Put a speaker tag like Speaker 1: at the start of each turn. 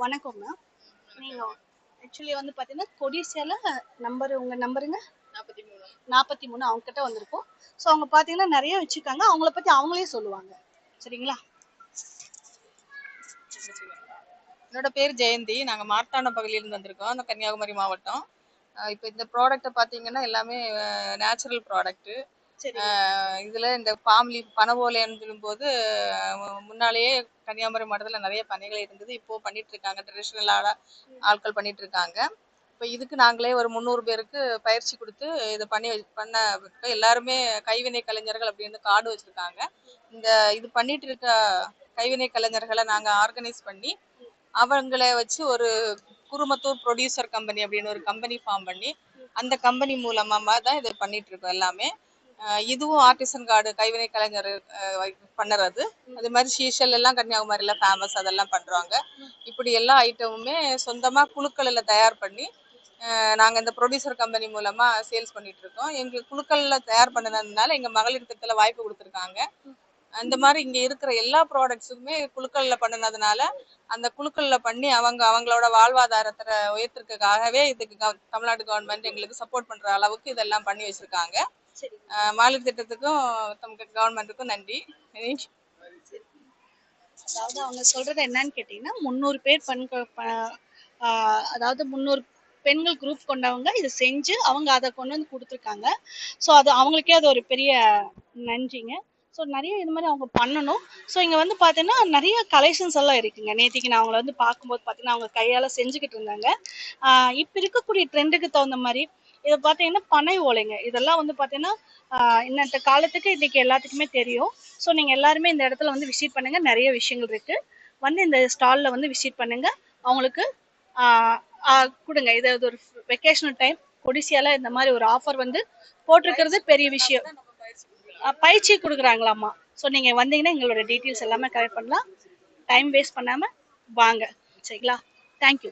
Speaker 1: வணக்கம்ங்க. நீங்க ஆக்சுவலி வந்து பார்த்தீங்கன்னா, கொடிசியால உங்க நம்பருங்க? 43 அவங்க கிட்ட வந்திருக்கோம். ஸோ அவங்க பார்த்தீங்கன்னா நெறைய வச்சிருக்காங்க. அவங்கள பத்தி அவங்களே சொல்லுவாங்க. சரிங்களா?
Speaker 2: என்னோட பேர் ஜெயந்தி. நாங்க மார்த்தாண்டம் பகுதியிலிருந்து வந்திருக்கோம். அந்த கன்னியாகுமரி மாவட்டம். இப்ப இந்த ப்ராடக்ட்ட பார்த்தீங்கன்னா, எல்லாமே நேச்சுரல் ப்ராடக்ட்.
Speaker 1: சரிங்க.
Speaker 2: இதுல இந்த பாம் லீஃப் பனை ஓலைன்னு சொல்லும்போது, முன்னாலேயே கன்னியாகுமரி மாவட்டத்துல நெறைய பனைகள் இருந்தது. இப்போ பண்ணிட்டு இருக்காங்க. ட்ரெடிஷனலான ஆட்கள் பண்ணிட்டு இருக்காங்க. இப்ப இதுக்கு நாங்களே ஒரு 300 பேருக்கு பயிற்சி குடுத்து இத பண்ண எல்லாருமே கைவினை கலைஞர்கள் அப்படின்னு கார்டு வச்சிருக்காங்க. இது பண்ணிட்டு இருக்க கைவினை கலைஞர்களை நாங்க ஆர்கனைஸ் பண்ணி அவங்கள வச்சு ஒரு குருமத்தூர் ப்ரொடியூசர் கம்பெனி அப்படின்னு ஒரு கம்பெனி ஃபார்ம் பண்ணி அந்த கம்பெனி மூலமா தான் இதை பண்ணிட்டு இருக்கோம் எல்லாமே. இதுவும் ஆர்டிசன் கார்டு கைவினை கலைஞர் பண்ணுறது. அது மாதிரி ஷீஷல் எல்லாம் கன்னியாகுமரியில ஃபேமஸ், அதெல்லாம் பண்றாங்க. இப்படி எல்லா ஐட்டமுமே சொந்தமா குழுக்களில் தயார் பண்ணி நாங்க இந்த ப்ரொடியூசர் கம்பெனி மூலமா சேல்ஸ் பண்ணிட்டு இருக்கோம். எங்களுக்கு குழுக்கள்ல தயார் பண்ணதுனால எங்க மகளிர் திட்டத்துல வாய்ப்பு கொடுத்துருக்காங்க. அந்த மாதிரி இங்க இருக்கிற எல்லா ப்ராடக்ட்ஸுக்குமே குழுக்கள்ல பண்ணினதுனால அந்த குழுக்கள்ல பண்ணி அவங்களோட வாழ்வாதாரத்தை உயர்த்திருக்காகவே இதுக்கு தமிழ்நாடு கவர்மெண்ட் எங்களுக்கு சப்போர்ட் பண்ற அளவுக்கு இதெல்லாம் பண்ணி வச்சிருக்காங்க. மகளிர் திட்டத்துக்கும் கவர்மெண்ட்டுக்கும் நன்றி.
Speaker 1: அதாவது அவங்க சொல்றது என்னன்னு கேட்டீங்கன்னா, 300 பேர் அதாவது 300 பெண்கள் குரூப் கொண்டவங்க இதை செஞ்சு அவங்க அதை கொண்டு வந்து கொடுத்துருக்காங்க. ஸோ அது அவங்களுக்கே அது ஒரு பெரிய நன்றிங்க. ஸோ நிறைய இது மாதிரி அவங்க பண்ணணும். ஸோ இங்கே வந்து பார்த்தீங்கன்னா நிறைய கலெக்ஷன்ஸ் எல்லாம் இருக்குங்க. நேற்றுக்கு நான் அவங்கள வந்து பார்க்கும்போது பார்த்தீங்கன்னா அவங்க கையால் செஞ்சுக்கிட்டு இருந்தாங்க. இப்போ இருக்கக்கூடிய ட்ரெண்டுக்கு தகுந்த மாதிரி இதை பார்த்தீங்கன்னா பனை ஓலைங்க. இதெல்லாம் வந்து பார்த்தீங்கன்னா இந்த காலத்துக்கு இன்னைக்கு எல்லாத்துக்குமே தெரியும். ஸோ நீங்கள் எல்லாருமே இந்த இடத்துல வந்து விசிட் பண்ணுங்க. நிறைய விஷயங்கள் இருக்கு. வந்து இந்த ஸ்டாலில் வந்து விசிட் பண்ணுங்க. அவங்களுக்கு கொடுங்க. இது ஒரு வெக்கேஷனல் டைம் கொடிசியால இந்த மாதிரி ஒரு ஆஃபர் வந்து போட்டிருக்கிறது பெரிய விஷயம். பயிற்சி கொடுக்குறாங்களாமா. ஸோ நீங்கள் வந்தீங்கன்னா எங்களோட டீட்டெயில்ஸ் எல்லாமே கலெக்ட் பண்ணலாம். டைம் வேஸ்ட் பண்ணாமல் வாங்க. சரிங்களா? தேங்க்யூ.